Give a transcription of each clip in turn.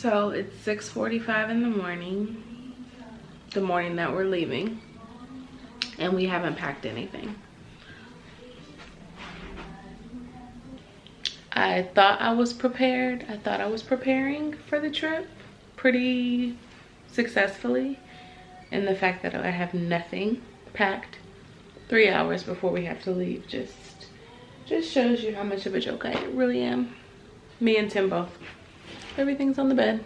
So it's 6:45 in the morning that we're leaving, and we haven't packed anything. I thought I was prepared. I thought I was preparing for the trip pretty successfully, and the fact that I have nothing packed 3 hours before we have to leave just shows you how much of a joke I really am. Me and Tim both. Everything's on the bed.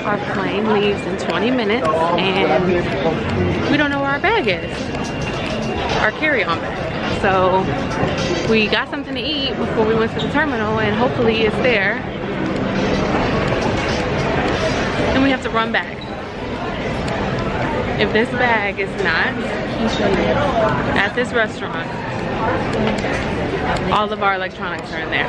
Our plane leaves in 20 minutes and we don't know where our bag is, our carry-on bag. So we got something to eat before we went to the terminal, and hopefully it's there. Then we have to run back. If this bag is not at this restaurant, all of our electronics are in there.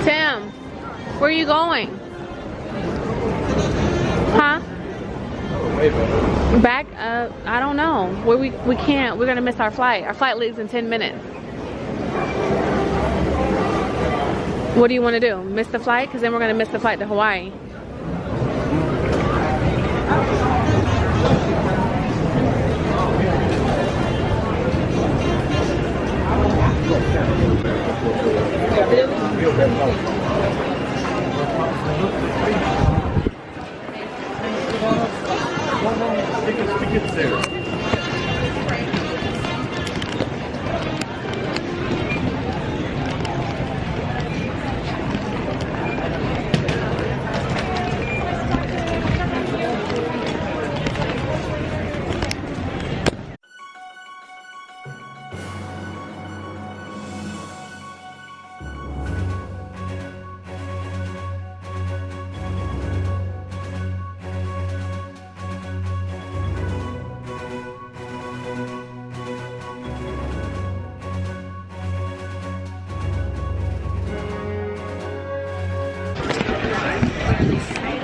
Tim, where are you going? Huh? Back up? I don't know. We can't. We're gonna miss our flight. Our flight leaves in 10 minutes. What do you want to do? Miss the flight? Because then we're gonna miss the flight to Hawaii.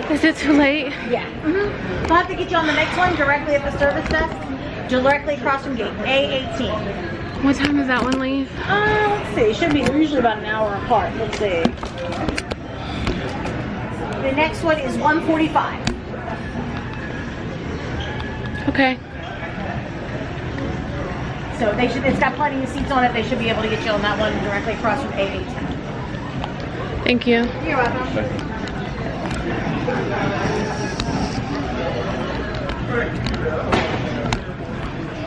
Is it too late? Yeah. We'll have to get you on the next one directly at the service desk, directly across from gate A18. What time does that one leave? Let's see. It should be usually about an hour apart. Let's see. The next one is 1:45. Okay. So they should. It's got plenty of seats on it. They should be able to get you on that one directly across from A18. Thank you. You're welcome.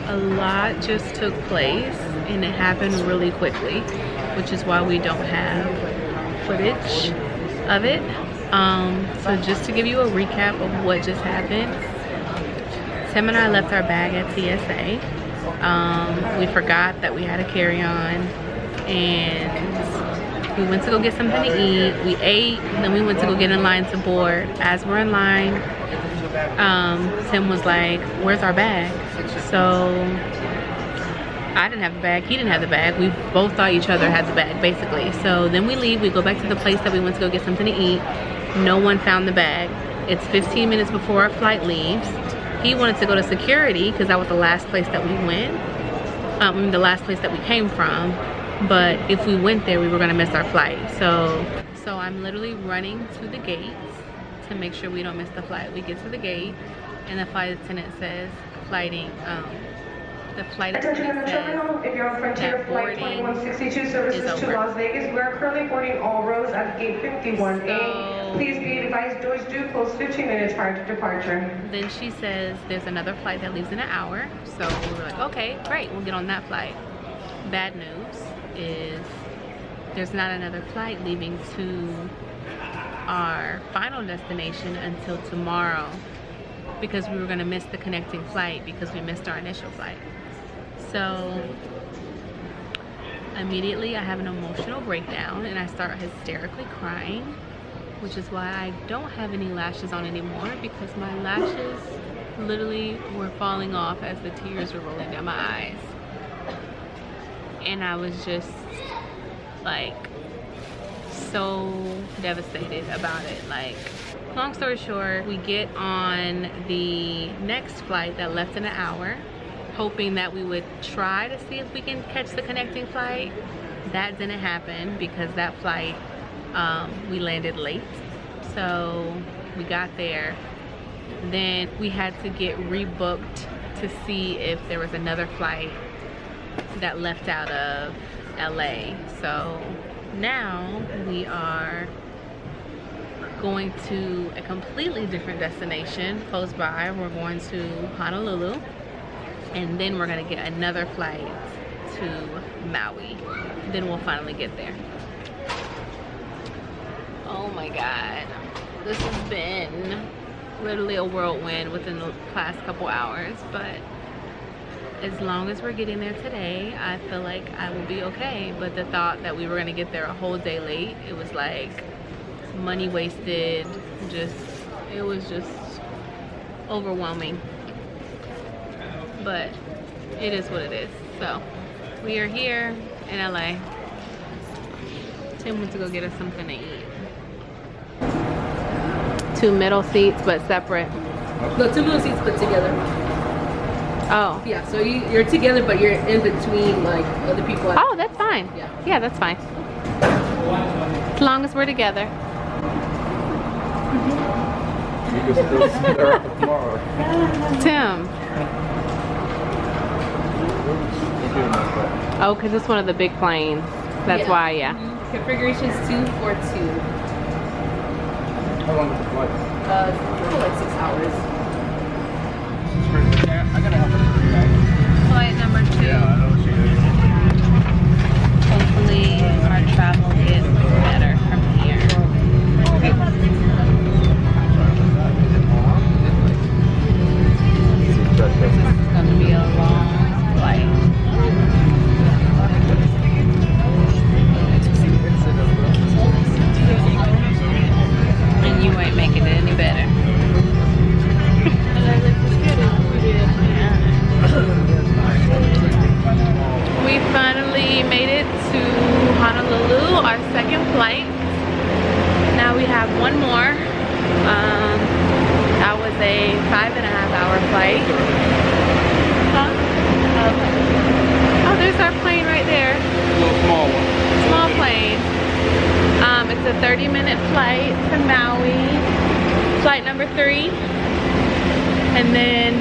A lot just took place and it happened really quickly, which is why we don't have footage of it. So just to give you a recap of what just happened, Tim and I left our bag at TSA. We forgot that we had a carry-on, and We went to go get something to eat. We ate, and then we went to go get in line to board. As we're in line, Tim was like, where's our bag? So I didn't have the bag, he didn't have the bag. We both thought each other had the bag, basically. So then we leave, we go back to the place that we went to go get something to eat. No one found the bag. It's 15 minutes before our flight leaves. He wanted to go to security because that was the last place that we went. The last place that we came from. But if we went there, we were gonna miss our flight. So I'm literally running to the gates to make sure we don't miss the flight. We get to the gate and the flight attendant says, the flight attendant says if you're on Frontier Flight 2162 services to Las Vegas, we are currently boarding all rows at gate 51A. Please be advised, doors do close 15 minutes prior to departure. Then she says there's another flight that leaves in an hour. So we were like, okay, great, we'll get on that flight. Bad news is there's not another flight leaving to our final destination until tomorrow, because we were going to miss the connecting flight because we missed our initial flight. So immediately I have an emotional breakdown and I start hysterically crying, which is why I don't have any lashes on anymore, because my lashes literally were falling off as the tears were rolling down my eyes. And I was just like so devastated about it. Like, long story short, we get on the next flight that left in an hour, hoping that we would try to see if we can catch the connecting flight. That didn't happen because that flight, we landed late. So we got there. Then we had to get rebooked to see if there was another flight that left out of LA. So now we are going to a completely different destination close by. We're going to Honolulu, and then we're gonna get another flight to Maui. Then we'll finally get there. Oh my God, this has been literally a whirlwind within the past couple hours, but as long as we're getting there today, I feel like I will be okay. But the thought that we were gonna get there a whole day late, it was like money wasted. It was just overwhelming. But it is what it is. So we are here in LA. Tim went to go get us something to eat. 2 middle seats but separate. No, 2 middle seats put together. Oh. Yeah, so you're together, but you're in between like other people. Oh, that's fine. Yeah, that's fine. As long as we're together. You can still see her tomorrow. Tim. Oh, because it's one of the big planes. That's why, yeah. Configuration is 242. How long is the flight? Like 6 hours. I gotta have a Flight number 2. Yeah, I know she is. Hopefully our travel gets better from here. This is going to be a long flight. And you ain't making it any better. We finally made it to Honolulu, our second flight. Now we have one more. That was a 5.5-hour flight. Huh? Oh, there's our plane right there. A little small one. Small plane. It's a 30-minute flight to Maui. Flight number 3. And then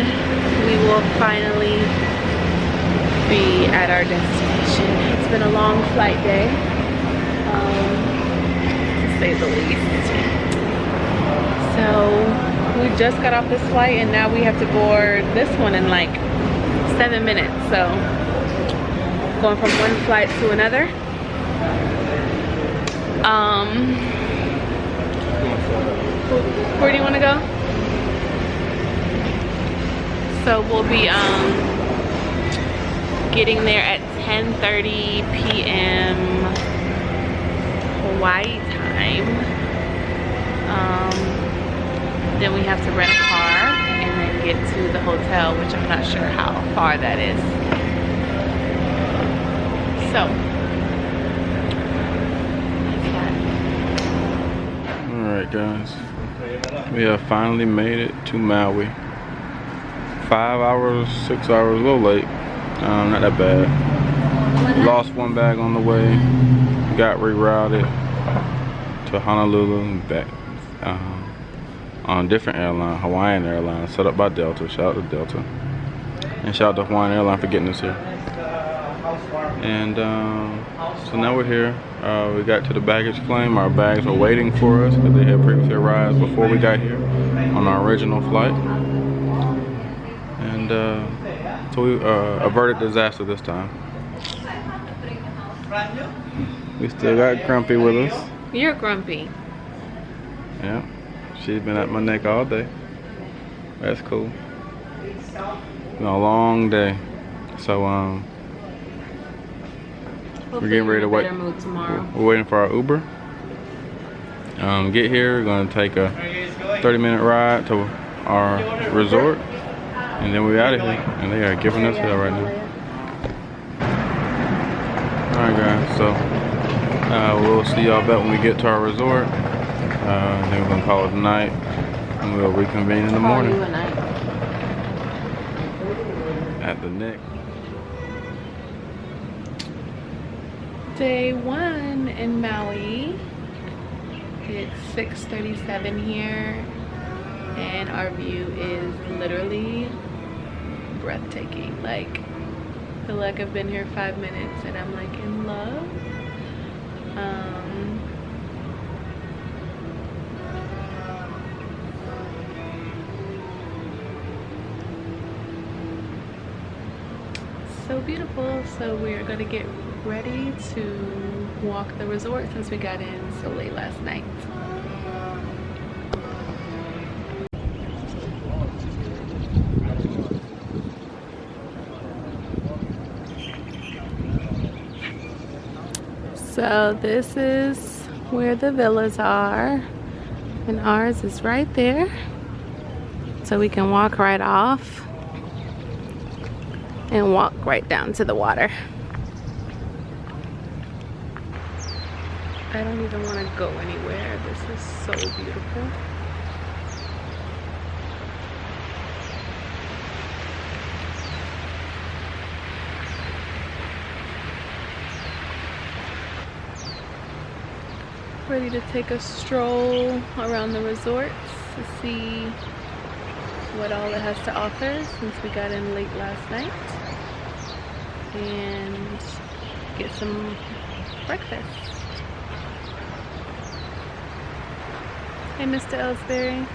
we will finally be at our destination. It's been a long flight day, to say the least. So we just got off this flight and now we have to board this one in like 7 minutes. So going from one flight to another. Where do you want to go? So we'll be getting there at 10:30 p.m. Hawaii time. Then we have to rent a car and then get to the hotel, which I'm not sure how far that is. So, Alright guys, we have finally made it to Maui. 5 hours, 6 hours, a little late. Not that bad. Lost one bag on the way. Got rerouted to Honolulu and back on a different airline, Hawaiian Airline, set up by Delta. Shout out to Delta. And shout out to Hawaiian Airline for getting us here. And so now we're here. We got to the baggage claim. Our bags were waiting for us because they had previously arrived before we got here on our original flight. And so we averted disaster this time. We still got Grumpy with us. you're grumpy. Yeah, she's been at my neck all day. That's cool. Been a long day. So we're getting ready to wait. We're waiting for our Uber. Get here. We're gonna take a 30-minute ride to our resort, and then we're out of here. And they are giving us hell right now. All right, guys. So we'll see y'all back when we get to our resort. And then we're gonna call it a night, and we'll reconvene in the morning at the neck. Day 1 in Maui. It's 6:37 here, and our view is literally breathtaking. Like, I feel like I've been here 5 minutes and I'm like in love. So beautiful. So we're gonna get ready to walk the resort since we got in so late last night. So this is where the villas are, and ours is right there, so we can walk right off and walk right down to the water. I don't even want to go anywhere. This is so beautiful. Ready to take a stroll around the resorts to see what all it has to offer since we got in late last night, and get some breakfast. Hey, Mr. Ellsberry.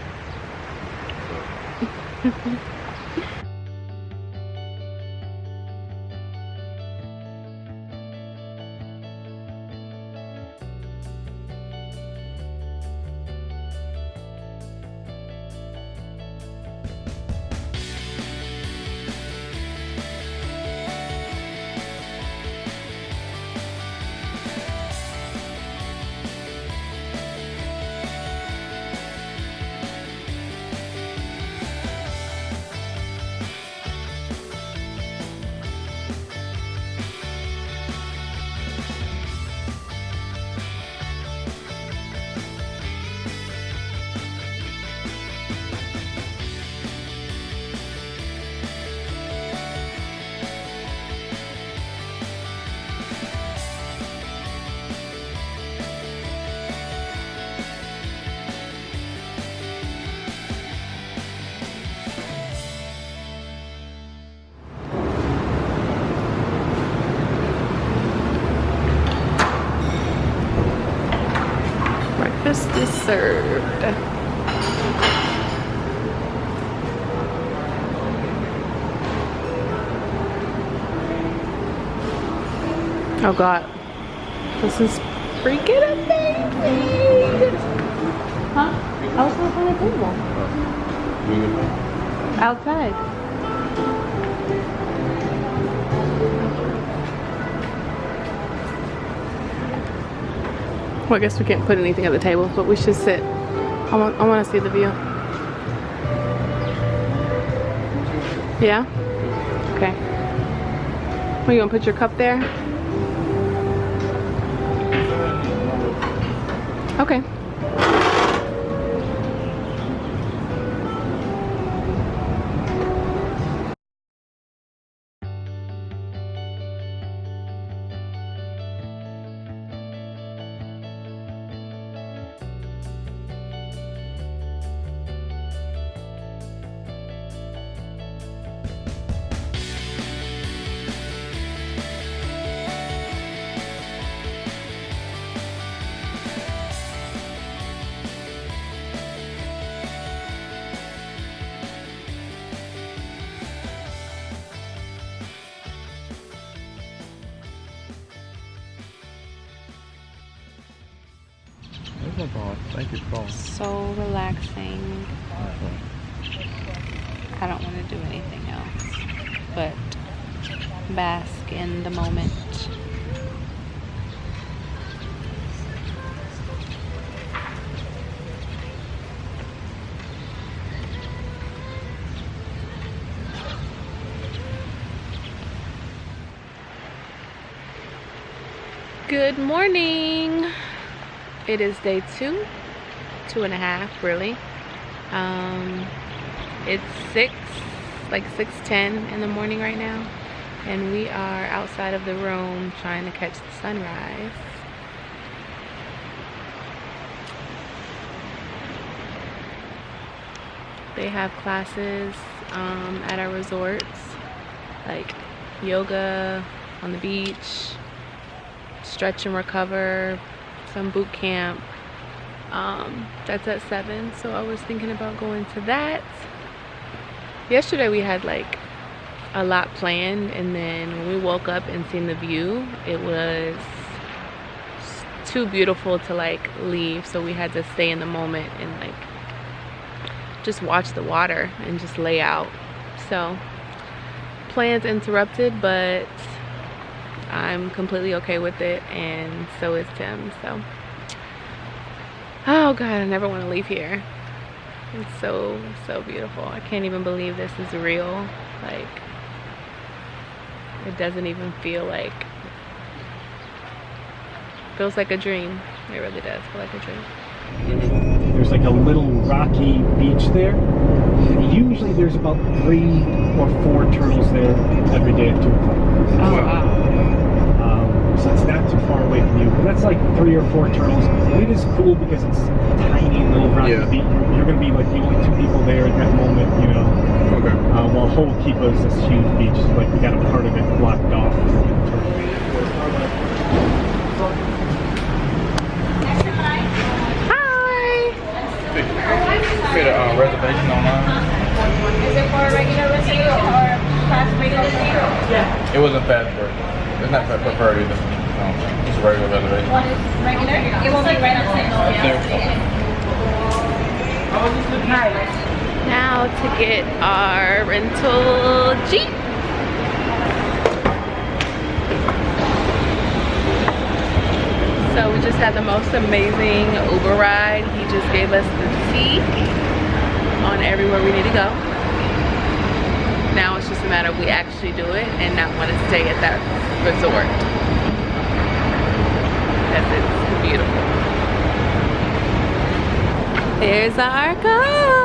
Breakfast is served. Oh God, this is freaking amazing. Huh? I was gonna find a table. Outside. Well, I guess we can't put anything at the table, but we should sit. I want to see the view. Yeah? Okay. Are you gonna put your cup there? Okay. No problem. Thank you for calling. So relaxing. I don't want to do anything else but bask in the moment. Good morning. It is day 2.5 really. It's 6:10 in the morning right now, and we are outside of the room trying to catch the sunrise. They have classes at our resorts, like yoga on the beach, stretch and recover, some boot camp. That's at 7, so I was thinking about going to that. Yesterday we had like a lot planned, and then when we woke up and seen the view, it was too beautiful to like leave, so we had to stay in the moment and like just watch the water and just lay out. So plans interrupted, but I'm completely okay with it, and so is Tim. So oh god, I never want to leave here. It's so beautiful. I can't even believe this is real. Like, it doesn't even feel like, feels like a dream. It really does feel like a dream. There's like a little rocky beach there. Usually there's about 3 or 4 turtles there every day at 2 o'clock. Oh wow. So it's not too far away from you. But that's like 3 or 4 turtles. And it is cool because it's a tiny little rocky beach. You're going to be like the only 2 people there at that moment, you know. Okay. While Ho'okipa is this huge beach. Like we got a part of it blocked off. Made a reservation online. Is it for a regular reservation or fast regular reservation? Yeah. It wasn't fast for. It's not preferred either. It's a regular reservation. One is regular? It will be right upstairs. Now to get our rental Jeep. So we just had the most amazing Uber ride. He just gave us the tea on everywhere we need to go. Now it's just a matter of we actually do it and not want to stay at that resort. Because it's beautiful. There's our car.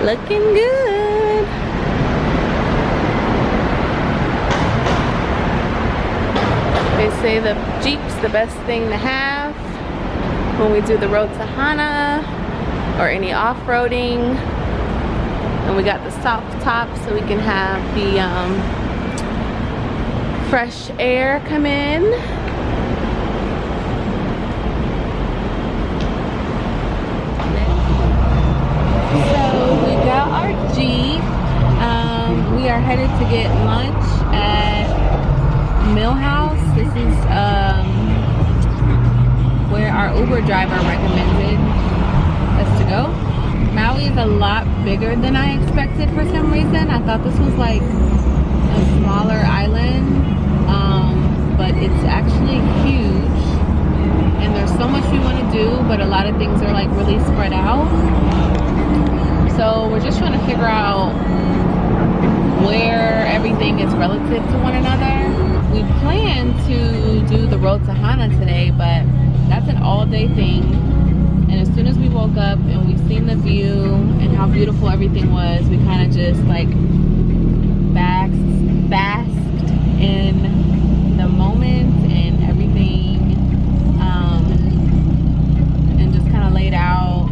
Looking good. They say the Jeep's the best thing to have when we do the road to Hana or any off-roading. And we got the soft top so we can have the fresh air come in. So we got our Jeep. We are headed to get lunch at Millhouse. This is where our Uber driver recommended us to go. Maui is a lot bigger than I expected for some reason. I thought this was like a smaller island, but it's actually huge. And there's so much we want to do, but a lot of things are like really spread out. So we're just trying to figure out where everything is relative to one another. We plan to do the road to Hana today, but that's an all-day thing. And as soon as we woke up and we seen the view and how beautiful everything was, we kind of just like basked in the moment and everything, and just kind of laid out.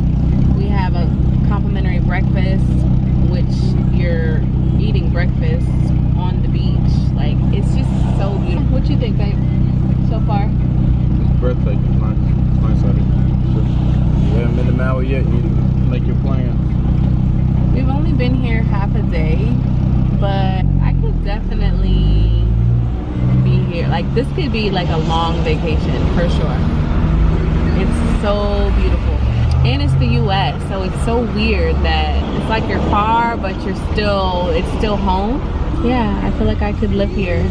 We have a complimentary breakfast, which you're eating breakfast on the beach. Like, it's just so beautiful. What you think, babe, so far? It's breathtaking. It's nice. It's nice out here. You haven't been to Maui yet, you need to make your plans. We've only been here half a day, but I could definitely be here. Like, this could be like a long vacation for sure. It's so beautiful. And it's the US, so it's so weird that it's like you're far, but it's still home. Yeah, I feel like I could live here.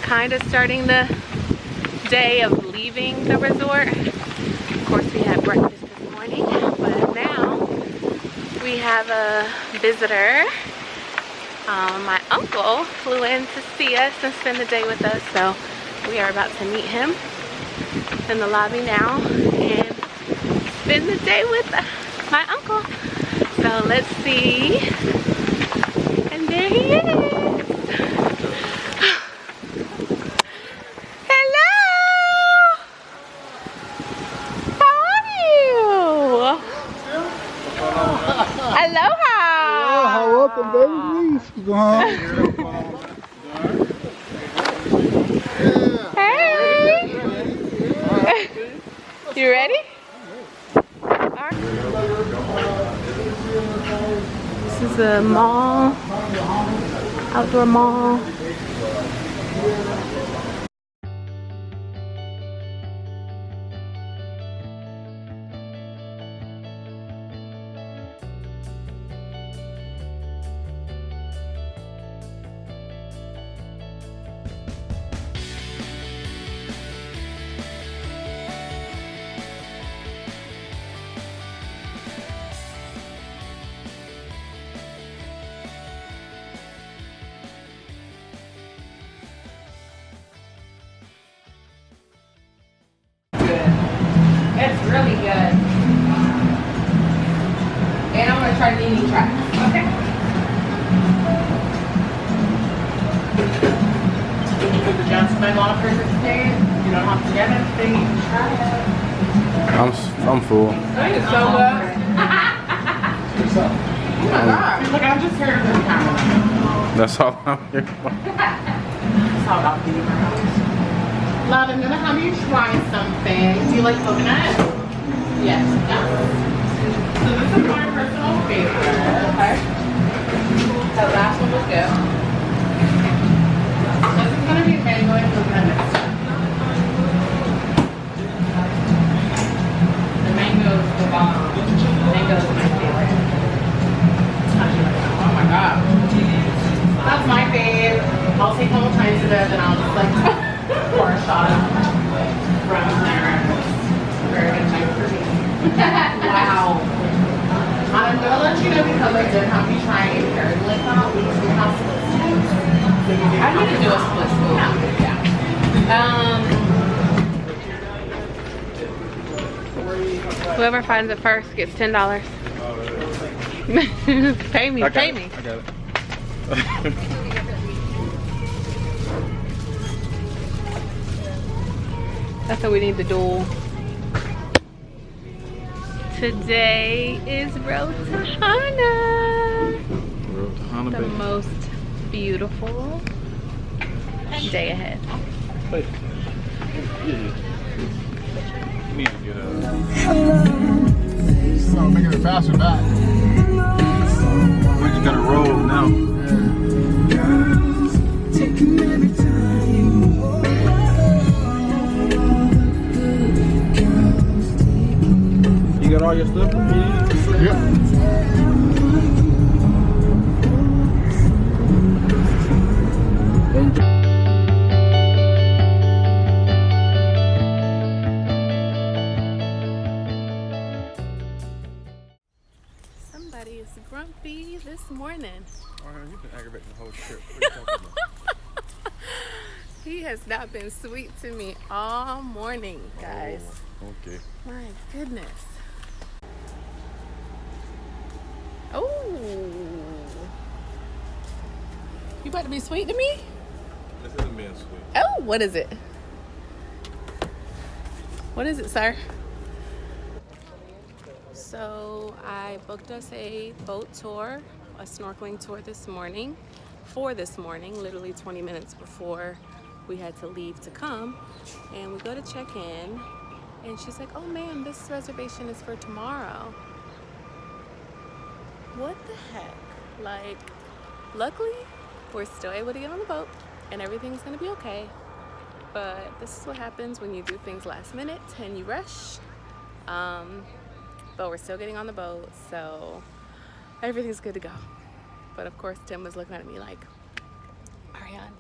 Kind of starting the day of leaving the resort. Of course, we had breakfast this morning, but now we have a visitor. My uncle flew in to see us and spend the day with us, so we are about to meet him in the lobby now and spend the day with my uncle. So let's see. And there he is. Hey! You ready? This is a mall, outdoor mall. It's really good. And I'm gonna try Nini track. Okay. Put the Johnson lockers today. You don't have to get anything. You can try it. I'm full. It's so good. Oh my god. Look, I'm just here for the camera. That's all I'm here for. It's all about being around. Love, I'm gonna have you try something. Do you like coconut? Yes. So this is my personal favorite. Okay. That last one was good. This is gonna be mango and coconut mixed. The mango is the bomb. Mango is my favorite. I'll take all kinds of it, and I'll just like pour a shot of rum there. Very good time for me. Wow. I'm gonna let you know because I did have you try a paired like that. We have split scoops. I need to do a split scoop. Yeah. Whoever finds it first gets $10. Pay me, pay me. I got it. That's what we need to do. Today is Road to Hana. Road to Hana, The baby. most beautiful day ahead. Wait. Yeah. You need to get So making it faster back. we just gotta roll now. You got all your stuff? Yeah. Somebody is grumpy this morning. You've been aggravating the whole trip. What are you talking about? He has not been sweet to me all morning, guys. Oh, okay. My goodness. Oh. You about to be sweet to me? This isn't being sweet. Oh, what is it? What is it, sir? So I booked us a boat tour, a snorkeling tour this morning, literally 20 minutes before we had to leave to come. And we go to check in and she's like, oh man, this reservation is for tomorrow. What the heck? Like, luckily we're still able to get on the boat and everything's gonna be okay. But this is what happens when you do things last minute and you rush. But we're still getting on the boat, so everything's good to go. But of course, Tim was looking at me like, Ariane,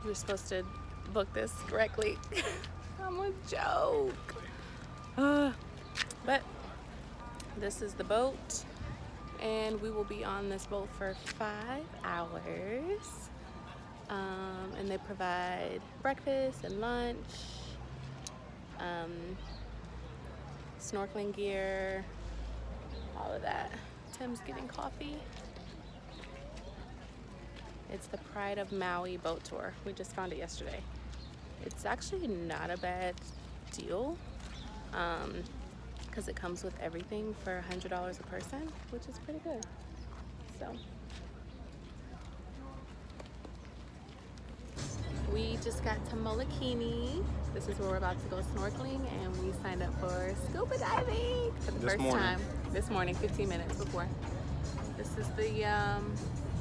you were supposed to book this correctly. I'm a joke. But this is the boat, and we will be on this boat for 5 hours. And they provide breakfast and lunch. Snorkeling gear, all of that. Tim's getting coffee. It's the Pride of Maui boat tour. We just found it yesterday. It's actually not a bad deal because it comes with everything for $100 a person, which is pretty good. So we just got to Molokini. This is where we're about to go snorkeling, and we signed up for scuba diving for the first time this morning, 15 minutes before. This is the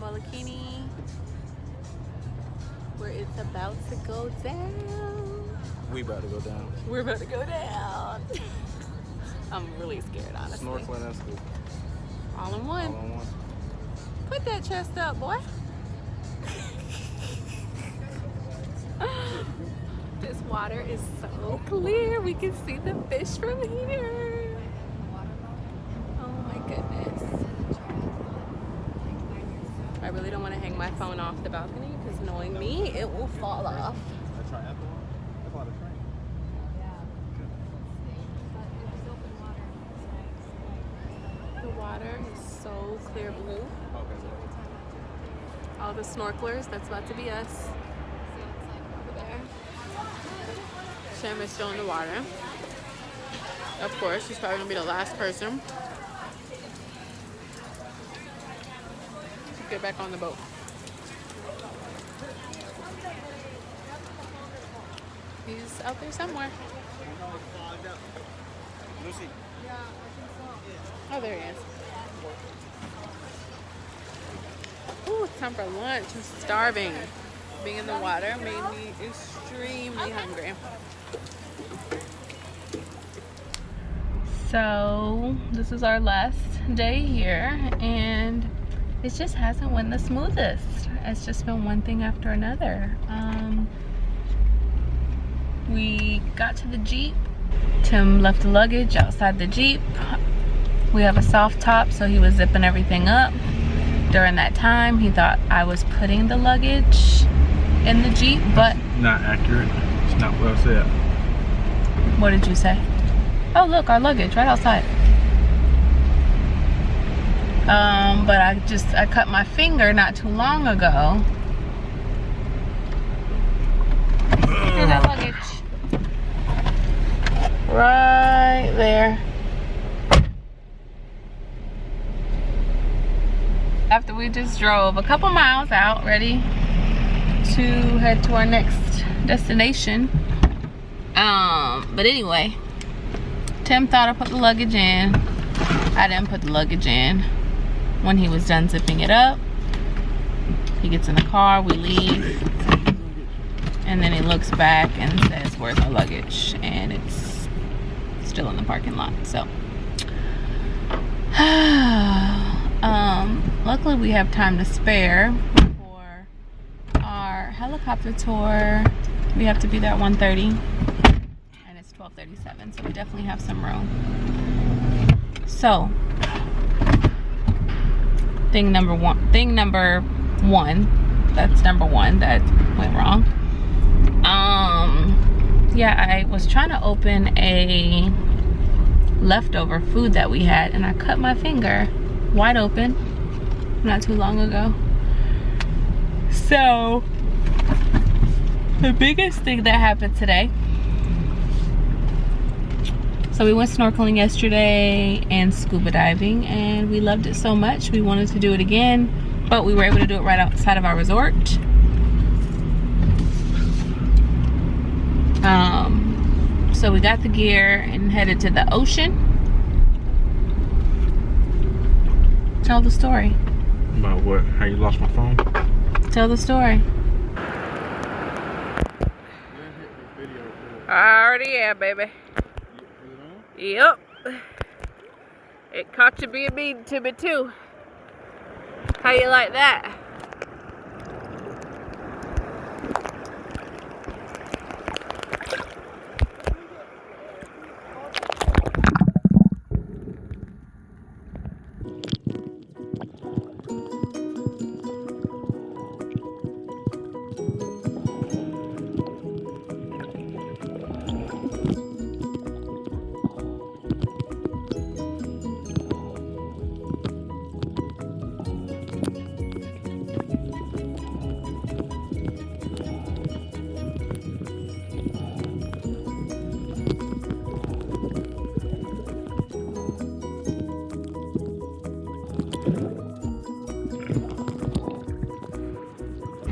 Molokini, where it's about to go down. We about to go down. We're about to go down. I'm really scared, honestly. Snorkeling and scuba. All in one. All in one. Put that chest up, boy. This water is so clear. We can see the fish from here. Oh my goodness. I really don't want to hang my phone off the balcony because knowing me, it will fall off. The water is so clear blue. All the snorkelers, that's about to be us. Sam is still in the water. Of course, she's probably gonna be the last person to get back on the boat. He's out there somewhere. Oh, there he is. Ooh, it's time for lunch. I'm starving. Being in the water made me extremely hungry. So this is our last day here, and it just hasn't went the smoothest. it's just been one thing after another. We got to the Jeep. Tim left the luggage outside the Jeep. We have a soft top, so he was zipping everything up. During that time, he thought I was putting the luggage in the Jeep, but Not accurate. It's not what I said. what did you say? Oh, look, our luggage right outside. But I cut my finger not too long ago. Here's that luggage. Right there. After we just drove a couple miles out, ready to head to our next destination. But anyway, Tim thought I put the luggage in. I didn't put the luggage in. When he was done zipping it up, he gets in the car, we leave, and then he looks back and says, where's my luggage? And it's still in the parking lot. So luckily we have time to spare for our helicopter tour. We have to be there at 1:30 and it's 12:37, so we definitely have some room. So thing number one, that's number one that went wrong. Yeah, I was trying to open a leftover food that we had and I cut my finger wide open not too long ago. So the biggest thing that happened today, so we went snorkeling yesterday and scuba diving, and we loved it so much we wanted to do it again, but we were able to do it right outside of our resort. So we got the gear and headed to the ocean. Tell the story. About what? How you lost my phone? Tell the story. I already am, baby. Yep. It caught you being mean to me too. How you like that?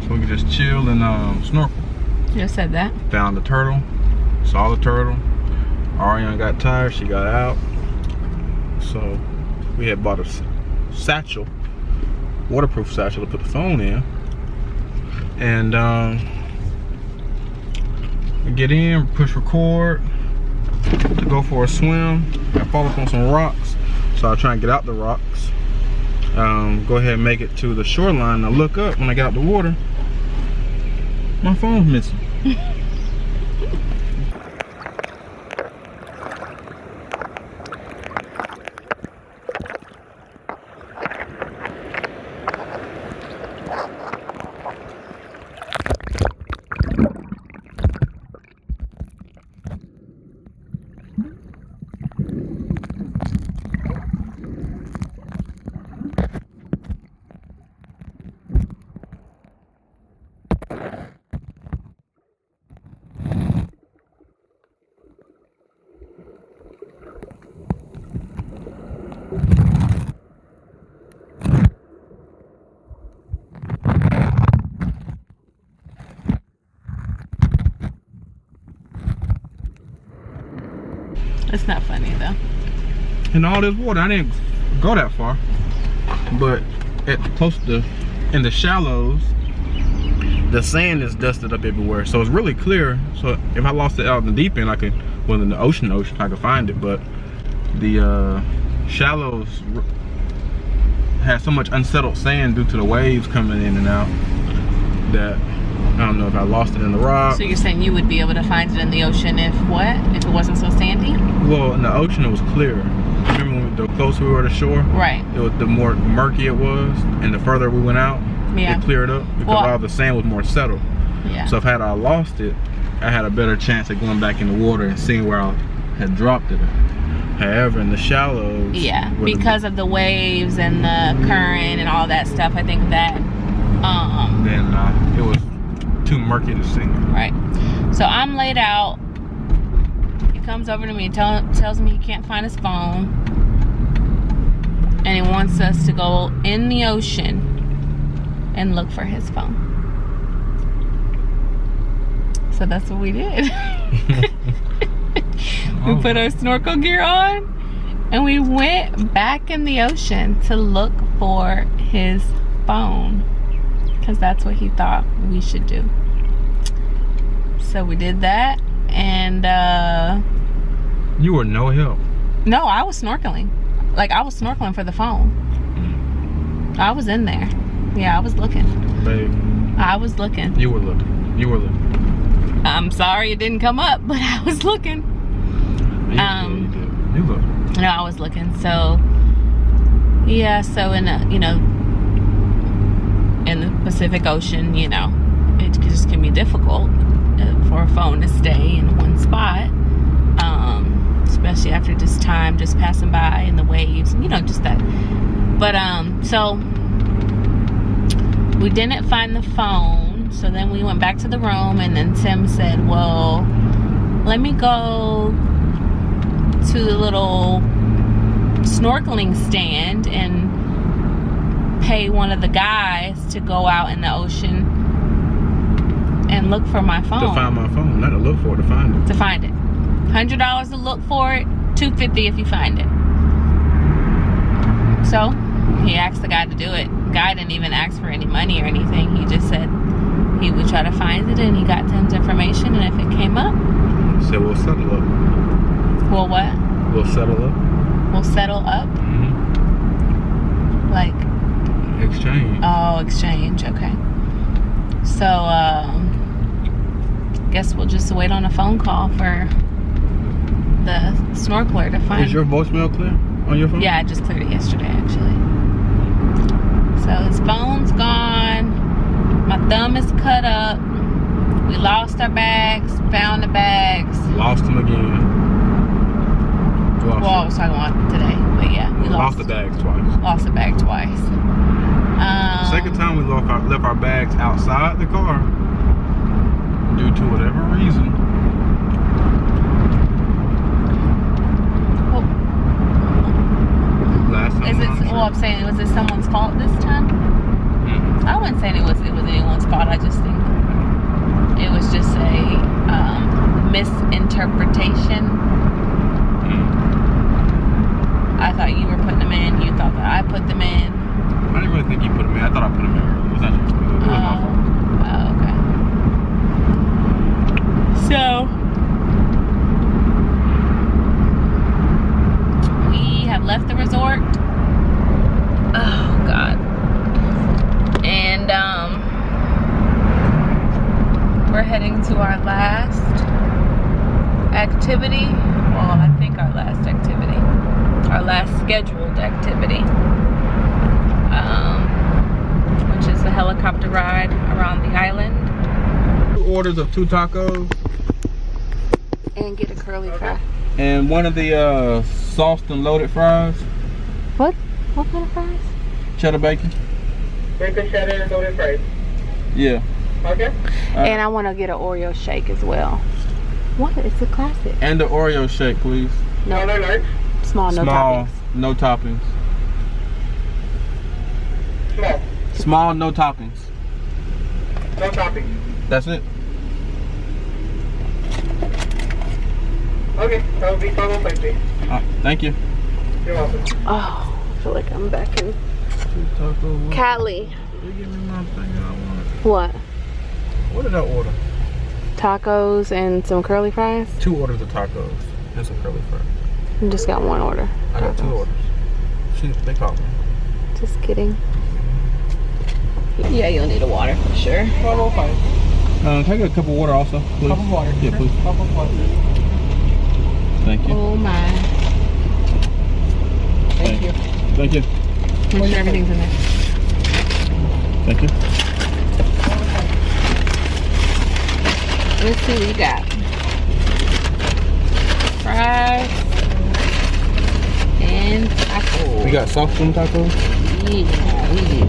So we could just chill and snorkel. You said that. Found the turtle, saw the turtle. Ariane got tired, she got out. So we had bought a satchel, waterproof satchel to put the phone in. And we get in, push record to go for a swim. I fall up on some rocks, so I'll try and get out the rocks. Go ahead and make it to the shoreline. I look up when I get out the water, my phone's missing. It's not funny though. In all this water, I didn't go that far, but at close to in the shallows, the sand is dusted up everywhere, so it's really clear. So if I lost it out in the deep end, I could, well, in the ocean, I could find it. But the shallows had so much unsettled sand due to the waves coming in and out. that I don't know if I lost it in the rock. So you're saying you would be able to find it in the ocean if what? If it wasn't so sandy? Well, in the ocean it was clear. Remember when the closer we were to shore? Right. It was the more murky it was, and the further we went out, Yeah. it cleared up because all the sand was more settled. Yeah. So if had I lost it, I had a better chance of going back in the water and seeing where I had dropped it. However, in the shallows, yeah, because of the waves and the current and all that stuff, I think that then it was too murky to see. Right. So I'm laid out. He comes over to me and tells me he can't find his phone, and he wants us to go in the ocean and look for his phone. So that's what we did. We put our snorkel gear on and we went back in the ocean to look for his phone, because that's what he thought we should do. So we did that, and you were no help. no, I was snorkeling. Like, I was snorkeling for the phone. I was in there. Yeah, I was looking. Babe, I was looking. you were looking. You were looking. I'm sorry it didn't come up, but I was looking. You did. You looked. No, I was looking. So yeah, so in a, you know, in the Pacific Ocean, you know, it just can be difficult for a phone to stay in one spot, especially after this time just passing by and the waves, and you know, just that. But so we didn't find the phone, so then we went back to the room, and then Tim said, well, let me go to the little snorkeling stand and pay one of the guys to go out in the ocean and look for my phone. To find my phone, not to look for it, to find it. To find it. $100 to look for it, $250 if you find it. So he asked the guy to do it. Guy didn't even ask for any money or anything. He just said he would try to find it, and he got Tim's information, and if it came up, So we'll settle up. well, what? We'll settle up. We'll settle up? Like, Exchange. oh, exchange, okay. So, guess we'll just wait on a phone call for the snorkeler to find. Is your voicemail clear on your phone? Yeah, I just cleared it yesterday, actually. So his phone's gone. My thumb is cut up. We lost our bags, found the bags. Lost them again. Well, I was talking about today, but yeah, we Lost the bags twice. Lost the bag twice. Second time we left our bags outside the car due to whatever reason. Well, Last time. is it? Well, I'm saying, was it someone's fault this time? I wouldn't say it was anyone's fault. I just think it was just a misinterpretation. I thought you were putting them in. You thought that I put them in. I didn't really think you put them in. I thought I put them in earlier. It was actually it was my fault. Oh, okay. So we have left the resort. Oh God. And we're heading to our last activity. Well, I think our last activity. Our last scheduled activity. Which is the helicopter ride around the island. 2 orders of 2 tacos. And get a curly fry. And one of the sauced and loaded fries. What? What kind of fries? Cheddar bacon. Bacon, cheddar, and loaded fries. Yeah. Okay. And I want to get an Oreo shake as well. What? It's a classic. And the Oreo shake, please. No. large? Small, no Small, toppings. no toppings. Small. Small, no toppings. No toppings. That's it. Okay, that will be 550. Thank you. You're welcome. Oh, I feel like I'm back in Cali. Give me my thing I want. What? What did I order? Tacos and some curly fries? 2 orders of tacos and some curly fries. I just got 1 order. I got 2 orders. They called me. Just kidding. Yeah, you'll need a water for sure. 1205. Can I get a cup of water also, please? Cup of water. Yeah, sure. please. Cup of water. Thank you. Oh my. Thank you. Thank you. Make sure everything's in there. Thank you. Let's see what you got. Fries and tacos. We got soft food tacos? Yeah, we do.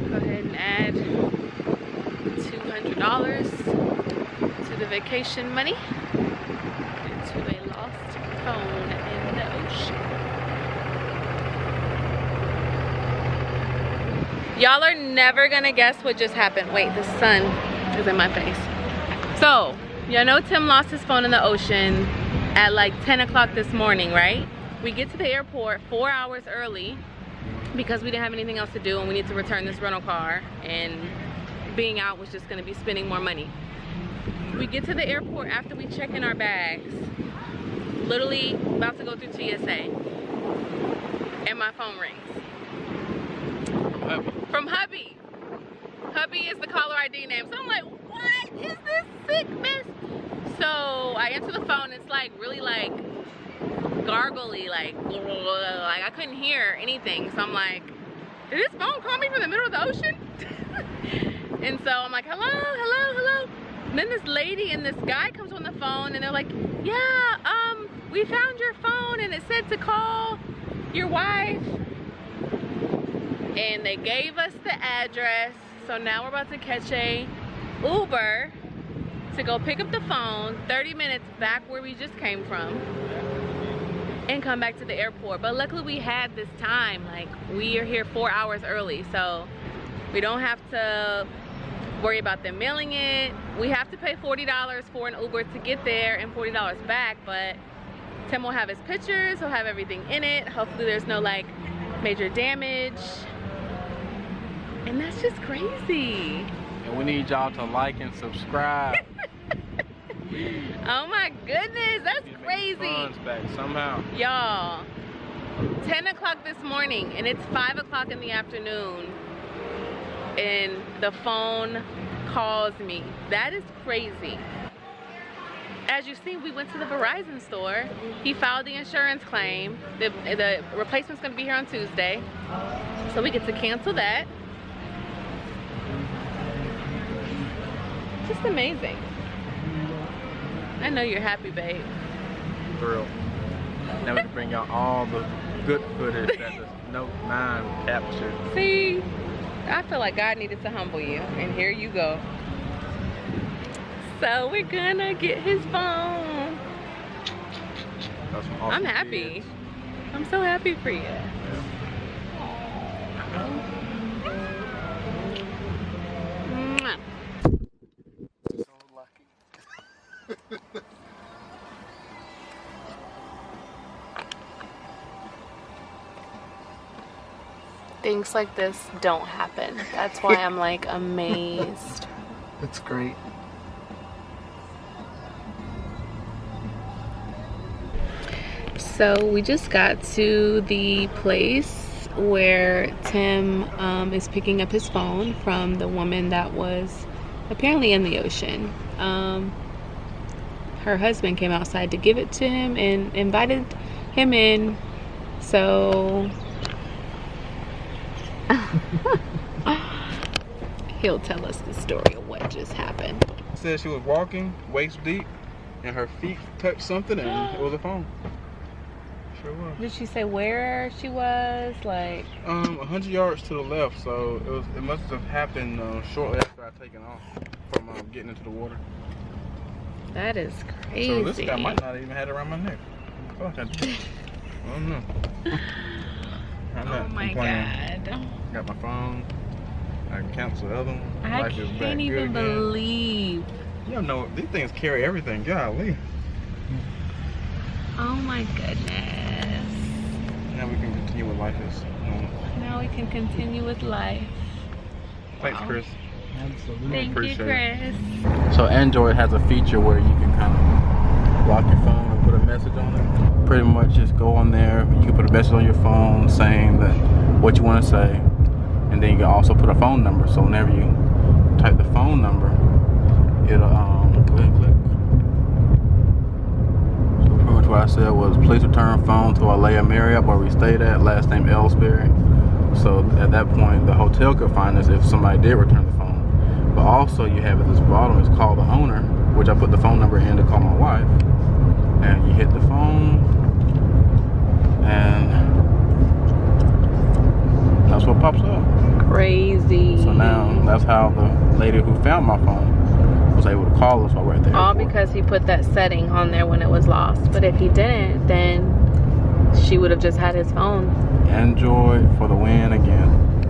Go ahead and add $200 to the vacation money due to a lost phone in the ocean. Y'all are never gonna guess what just happened. Wait, the sun is in my face. So, y'all know Tim lost his phone in the ocean at like 10 o'clock this morning, right? We get to the airport 4 hours early because we didn't have anything else to do and we need to return this rental car, and being out was just gonna be spending more money. We get to the airport after we check in our bags, literally about to go through TSA, and my phone rings. From hubby. Hubby is the caller ID name. So I'm like, what is this sick mess? So I answer the phone, it's like really like gargly, like I couldn't hear anything. So I'm like, did this phone call me from the middle of the ocean? And so I'm like, hello, hello, hello. And then this lady and this guy comes on the phone and they're like, yeah, we found your phone and it said to call your wife. And they gave us the address. So now we're about to catch a Uber to go pick up the phone 30 minutes back where we just came from and come back to the airport. But luckily we had this time, like we are here 4 hours early, so we don't have to worry about them mailing it. We have to pay $40 for an Uber to get there and $40 back, but Tim will have his pictures, he'll have everything in it. Hopefully there's no like major damage. And that's just crazy. And we need y'all to like and subscribe. Oh my goodness, that's crazy. Funds back somehow. Y'all, 10 o'clock this morning and it's 5 o'clock in the afternoon. and the phone calls me. That is crazy. As you see, we went to the Verizon store. He filed the insurance claim. The replacement's gonna be here on Tuesday. So we get to cancel that. Just amazing. I know you're happy, babe. Thrilled. Now we can bring out all the good footage that the Note 9 captured. See, I feel like God needed to humble you, and here you go. So we're gonna get his phone. That's some awesome I'm happy. kids. I'm so happy for you. Mwah. So lucky. Things like this don't happen. That's why I'm like amazed. It's great. So we just got to the place where Tim is picking up his phone from the woman that was apparently in the ocean. Her husband came outside to give it to him and invited him in. So he'll tell us the story of what just happened. Said she was walking waist deep and her feet touched something and it was a phone. Sure was. Did she say where she was? Like 100 yards to the left, so it must have happened shortly after I'd taken off from getting into the water. that is crazy. So this guy might not even have it around my neck. I feel like I don't know. I'm Oh not my complaining. God. Got my phone. I can cancel the other one. I Life is back can't good even again. believe. You don't know, these things carry everything. Golly. Oh my goodness. Now we can continue with life as normal. Now we can continue with life. Thanks, Wow. Chris. Absolutely. Thank you, Appreciate Chris. So Android has a feature where you can kind of lock your phone and put a message on it. Pretty much just go on there. You can put a message on your phone saying that what you want to say, and then you can also put a phone number. So whenever you type the phone number, it'll go ahead and click. So pretty much what I said was, please return phone to Alea Marriott where we stayed at. Last name Ellsberry. So at that point, the hotel could find us if somebody did return the phone. But also you have at this bottom is call the owner, which I put the phone number in to call my wife. And you hit the phone, and that's what pops up. Crazy. So now that's how the lady who found my phone was able to call us while we're at the All airport. because he put that setting on there when it was lost. But if he didn't, then she would have just had his phone. Android for the win again.